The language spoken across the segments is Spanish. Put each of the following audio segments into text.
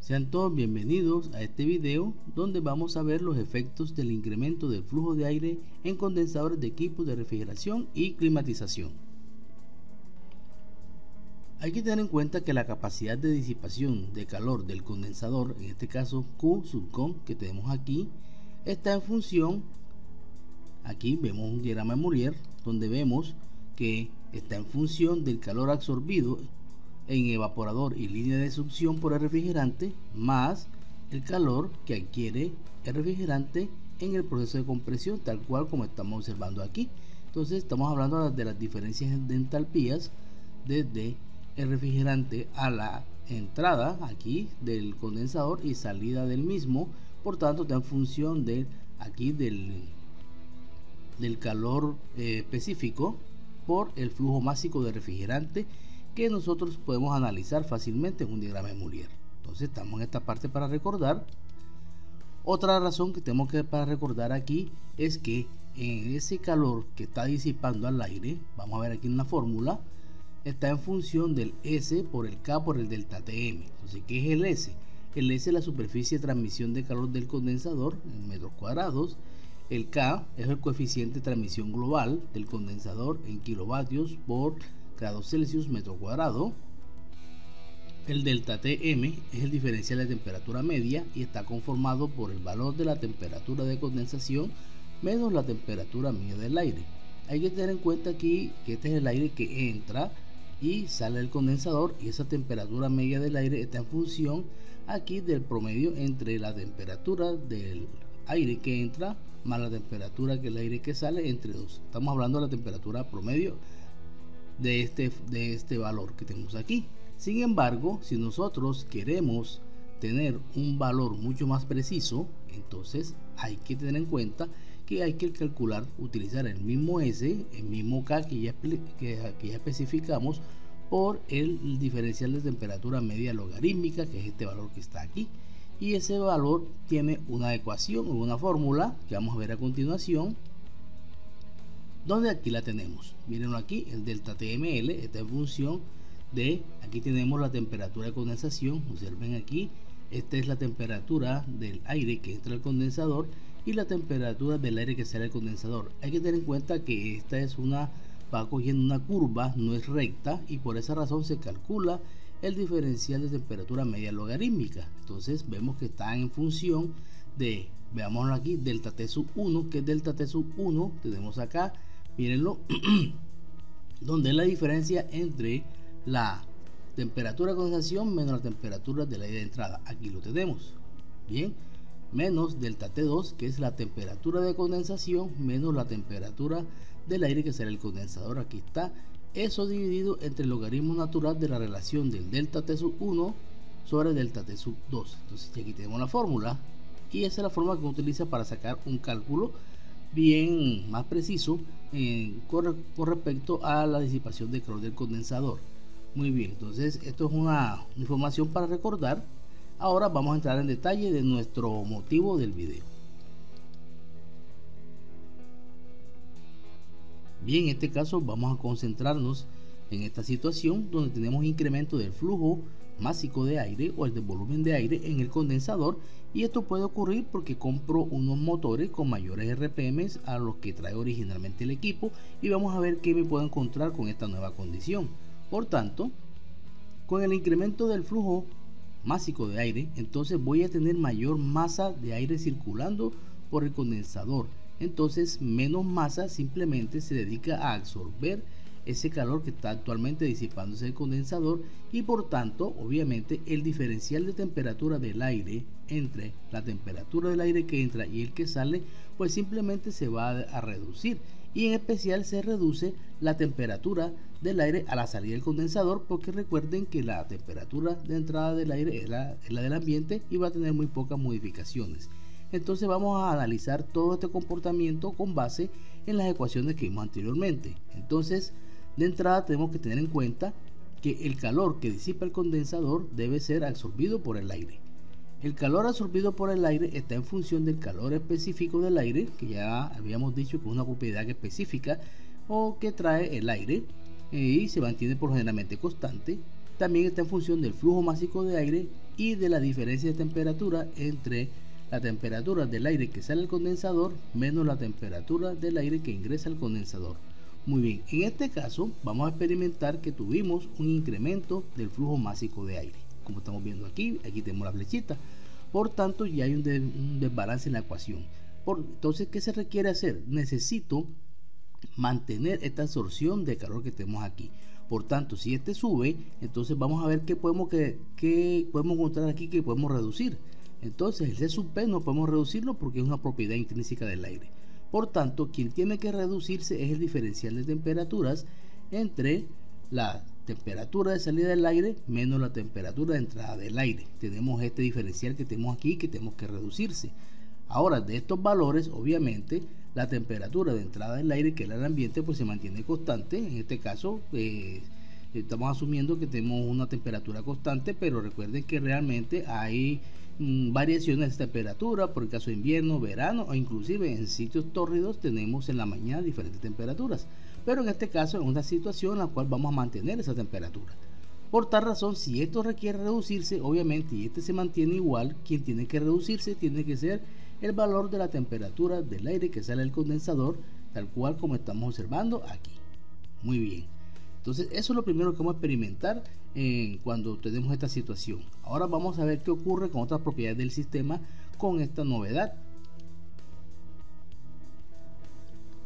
Sean todos bienvenidos a este video donde vamos a ver los efectos del incremento del flujo de aire en condensadores de equipos de refrigeración y climatización. Hay que tener en cuenta que la capacidad de disipación de calor del condensador, en este caso Q sub con que tenemos aquí, está en función, aquí vemos un diagrama de Mourier donde vemos que está en función del calor absorbido en evaporador y línea de succión por el refrigerante más el calor que adquiere el refrigerante en el proceso de compresión, tal cual como estamos observando aquí. Entonces estamos hablando de las diferencias de entalpías desde el refrigerante a la entrada aquí del condensador y salida del mismo. Por tanto está en función de aquí del calor específico por el flujo másico de refrigerante, que nosotros podemos analizar fácilmente en un diagrama de Mourier. Entonces estamos en esta parte para recordar. Otra razón que tenemos que para recordar aquí es que en ese calor que está disipando al aire, vamos a ver aquí en la fórmula, está en función del S por el K por el delta Tm. Entonces, ¿qué es el S? El S es la superficie de transmisión de calor del condensador en metros cuadrados. El K es el coeficiente de transmisión global del condensador en kilovatios por grados Celsius metro cuadrado. El delta Tm es el diferencial de temperatura media y está conformado por el valor de la temperatura de condensación menos la temperatura media del aire. Hay que tener en cuenta aquí que este es el aire que entra y sale del condensador, y esa temperatura media del aire está en función aquí del promedio entre la temperatura del aire que entra más la temperatura del aire que sale entre dos. Estamos hablando de la temperatura promedio de este valor que tenemos aquí. Sin embargo, si nosotros queremos tener un valor mucho más preciso, entonces hay que tener en cuenta que hay que calcular, utilizar el mismo S, el mismo K que ya especificamos, por el diferencial de temperatura media logarítmica, que es este valor que está aquí. Y ese valor tiene una ecuación o una fórmula que vamos a ver a continuación, donde aquí la tenemos. Mírenlo aquí, el delta TML está en función de, aquí tenemos la temperatura de condensación. Observen aquí, esta es la temperatura del aire que entra al condensador y la temperatura del aire que sale del condensador. Hay que tener en cuenta que esta es va cogiendo una curva, no es recta, y por esa razón se calcula el diferencial de temperatura media logarítmica. Entonces vemos que está en función de, veámoslo aquí, delta T sub 1, que es delta T sub 1, tenemos acá, mírenlo, donde es la diferencia entre la temperatura de condensación menos la temperatura del aire de entrada. Aquí lo tenemos, bien, menos delta T2, que es la temperatura de condensación menos la temperatura del aire que sale del condensador. Aquí está eso dividido entre el logaritmo natural de la relación del delta T sub 1 sobre delta T sub 2. Entonces aquí tenemos la fórmula, y esa es la forma que uno utiliza para sacar un cálculo bien más preciso con respecto a la disipación de calor del condensador. Muy bien, entonces esto es una información para recordar. Ahora vamos a entrar en detalle de nuestro motivo del video. Bien, en este caso vamos a concentrarnos en esta situación donde tenemos incremento del flujo másico de aire o el de volumen de aire en el condensador, y esto puede ocurrir porque compro unos motores con mayores RPMs a los que trae originalmente el equipo, y vamos a ver qué me puedo encontrar con esta nueva condición. Por tanto, con el incremento del flujo másico de aire, entonces voy a tener mayor masa de aire circulando por el condensador. Entonces menos masa simplemente se dedica a absorber ese calor que está actualmente disipándose del condensador, y por tanto obviamente el diferencial de temperatura del aire entre la temperatura del aire que entra y el que sale pues simplemente se va a reducir, y en especial se reduce la temperatura del aire a la salida del condensador, porque recuerden que la temperatura de entrada del aire es la del ambiente y va a tener muy pocas modificaciones. Entonces vamos a analizar todo este comportamiento con base en las ecuaciones que vimos anteriormente. Entonces, de entrada tenemos que tener en cuenta que el calor que disipa el condensador debe ser absorbido por el aire. El calor absorbido por el aire está en función del calor específico del aire, que ya habíamos dicho que es una propiedad específica o que trae el aire, y se mantiene por generalmente constante. También está en función del flujo másico de aire y de la diferencia de temperatura entre la temperatura del aire que sale al condensador menos la temperatura del aire que ingresa al condensador. Muy bien, en este caso vamos a experimentar que tuvimos un incremento del flujo másico de aire. Como estamos viendo aquí tenemos la flechita. Por tanto, ya hay un desbalance en la ecuación. Entonces, ¿qué se requiere hacer? Necesito mantener esta absorción de calor que tenemos aquí. Por tanto, si este sube, entonces vamos a ver qué podemos encontrar aquí que podemos reducir. Entonces, el C sub P no podemos reducirlo porque es una propiedad intrínseca del aire. Por tanto, quien tiene que reducirse es el diferencial de temperaturas entre la temperatura de salida del aire menos la temperatura de entrada del aire. Tenemos este diferencial que tenemos aquí que tenemos que reducirse. Ahora, de estos valores, obviamente, la temperatura de entrada del aire, que es el ambiente, pues se mantiene constante. En este caso, estamos asumiendo que tenemos una temperatura constante, pero recuerden que realmente hay variaciones de temperatura, por el caso de invierno, verano, o inclusive en sitios tórridos tenemos en la mañana diferentes temperaturas. Pero en este caso es una situación en la cual vamos a mantener esa temperatura. Por tal razón, si esto requiere reducirse, obviamente, y este se mantiene igual, quien tiene que reducirse tiene que ser el valor de la temperatura del aire que sale del condensador, tal cual como estamos observando aquí. Muy bien. Entonces, eso es lo primero que vamos a experimentar cuando tenemos esta situación. Ahora vamos a ver qué ocurre con otras propiedades del sistema con esta novedad.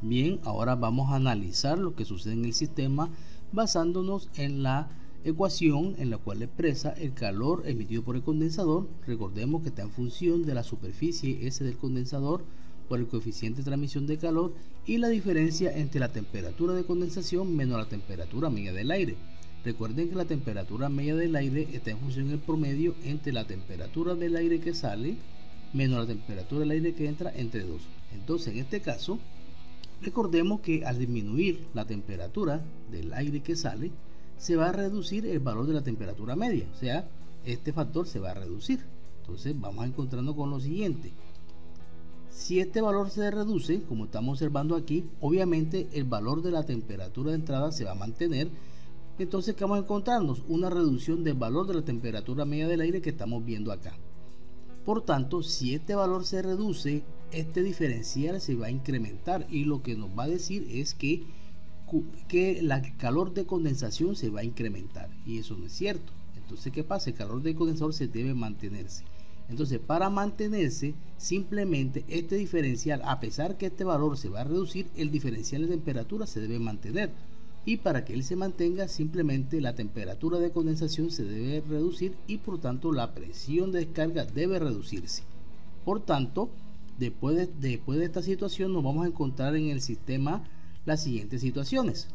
Bien, ahora vamos a analizar lo que sucede en el sistema basándonos en la ecuación en la cual expresa el calor emitido por el condensador. Recordemos que está en función de la superficie S del condensador por el coeficiente de transmisión de calor y la diferencia entre la temperatura de condensación menos la temperatura media del aire. Recuerden que la temperatura media del aire está en función del promedio entre la temperatura del aire que sale menos la temperatura del aire que entra entre 2. Entonces, en este caso, recordemos que al disminuir la temperatura del aire que sale, se va a reducir el valor de la temperatura media, o sea, este factor se va a reducir. Entonces vamos a encontrarnos con lo siguiente: si este valor se reduce, como estamos observando aquí, obviamente el valor de la temperatura de entrada se va a mantener. Entonces, ¿qué vamos a encontrarnos? Una reducción del valor de la temperatura media del aire que estamos viendo acá. Por tanto, si este valor se reduce, este diferencial se va a incrementar y lo que nos va a decir es que el calor de condensación se va a incrementar, y eso no es cierto. Entonces, ¿qué pasa? El calor del condensador se debe mantenerse. Entonces, para mantenerse, simplemente este diferencial, a pesar que este valor se va a reducir, el diferencial de temperatura se debe mantener, y para que él se mantenga, simplemente la temperatura de condensación se debe reducir y por tanto la presión de descarga debe reducirse. Por tanto, después de esta situación nos vamos a encontrar en el sistema las siguientes situaciones.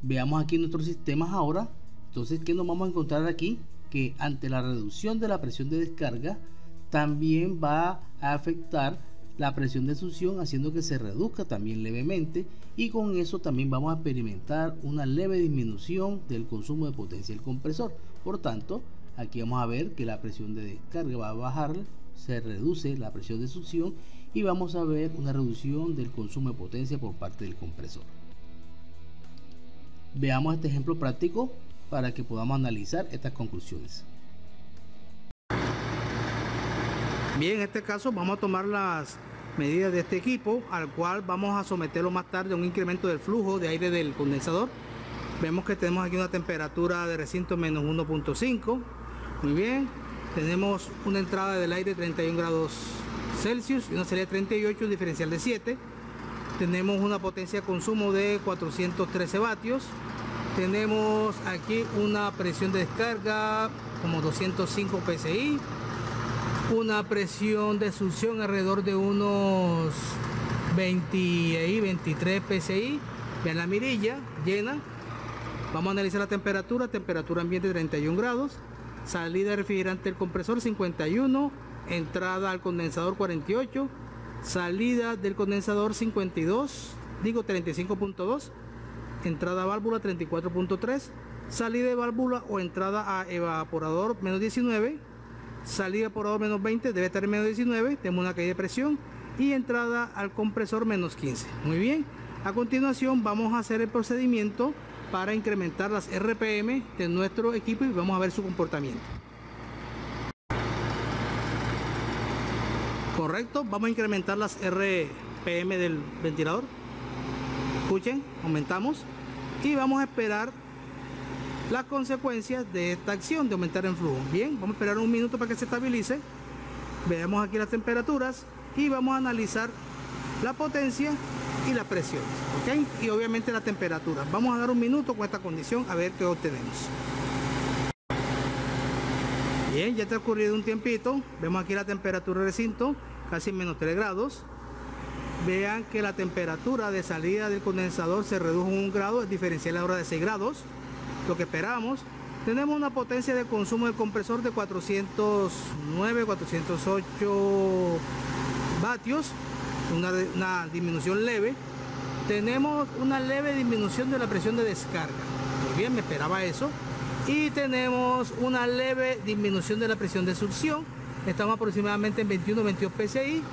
Veamos aquí nuestros sistemas ahora. Entonces, ¿qué nos vamos a encontrar aquí? Que ante la reducción de la presión de descarga también va a afectar la presión de succión, haciendo que se reduzca también levemente, y con eso también vamos a experimentar una leve disminución del consumo de potencia del compresor. Por tanto, aquí vamos a ver que la presión de descarga va a bajar, se reduce la presión de succión y vamos a ver una reducción del consumo de potencia por parte del compresor. Veamos este ejemplo práctico para que podamos analizar estas conclusiones. Bien, en este caso vamos a tomar las medidas de este equipo, al cual vamos a someterlo más tarde a un incremento del flujo de aire del condensador. Vemos que tenemos aquí una temperatura de recinto menos 1.5. Muy bien, tenemos una entrada del aire de 31 grados Celsius y una salida de 38, un diferencial de 7. Tenemos una potencia de consumo de 413 vatios. Tenemos aquí una presión de descarga como 205 psi. Una presión de succión alrededor de unos 23 psi. Vean la mirilla llena. Vamos a analizar la temperatura ambiente 31 grados, salida de refrigerante del compresor 51, entrada al condensador 48, salida del condensador 35.2, entrada a válvula 34.3, salida de válvula o entrada a evaporador menos 19, salida de evaporador menos 20, debe estar en menos 19, tenemos una caída de presión y entrada al compresor menos 15. Muy bien, a continuación vamos a hacer el procedimiento para incrementar las RPM de nuestro equipo y vamos a ver su comportamiento. Correcto, vamos a incrementar las RPM del ventilador. Escuchen, aumentamos y vamos a esperar las consecuencias de esta acción de aumentar el flujo. Bien, vamos a esperar un minuto para que se estabilice. Veamos aquí las temperaturas y vamos a analizar la potencia y las presiones, ¿ok? Y obviamente la temperatura. Vamos a dar un minuto con esta condición a ver qué obtenemos. Bien, ya ha transcurrido un tiempito. Vemos aquí la temperatura del recinto, casi menos 3 grados. Vean que la temperatura de salida del condensador se redujo en 1 grado, es diferencial ahora de 6 grados. Lo que esperamos. Tenemos una potencia de consumo del compresor de 409, 408 vatios, una disminución leve. Tenemos una leve disminución de la presión de descarga. Muy bien, me esperaba eso. Y tenemos una leve disminución de la presión de succión. Estamos aproximadamente en 21-22 psi,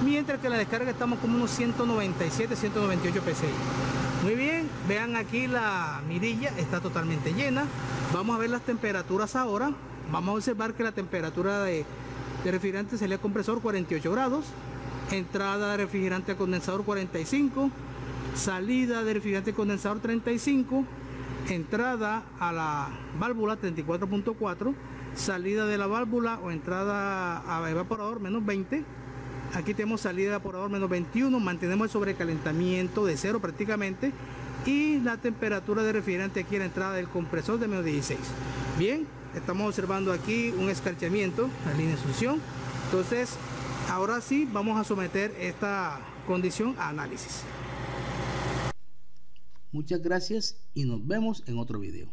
mientras que en la descarga estamos como unos 197-198 psi. Muy bien, vean aquí la mirilla está totalmente llena. Vamos a ver las temperaturas ahora. Vamos a observar que la temperatura de refrigerante salida del compresor 48 grados, entrada de refrigerante al condensador 45, salida de refrigerante al condensador 35, entrada a la válvula 34.4, salida de la válvula o entrada a evaporador menos 20. Aquí tenemos salida de evaporador menos 21, mantenemos el sobrecalentamiento de 0 prácticamente, y la temperatura de refrigerante aquí en la entrada del compresor de menos 16. Bien, estamos observando aquí un escarchamiento, la línea de succión. Entonces, ahora sí vamos a someter esta condición a análisis. Muchas gracias y nos vemos en otro video.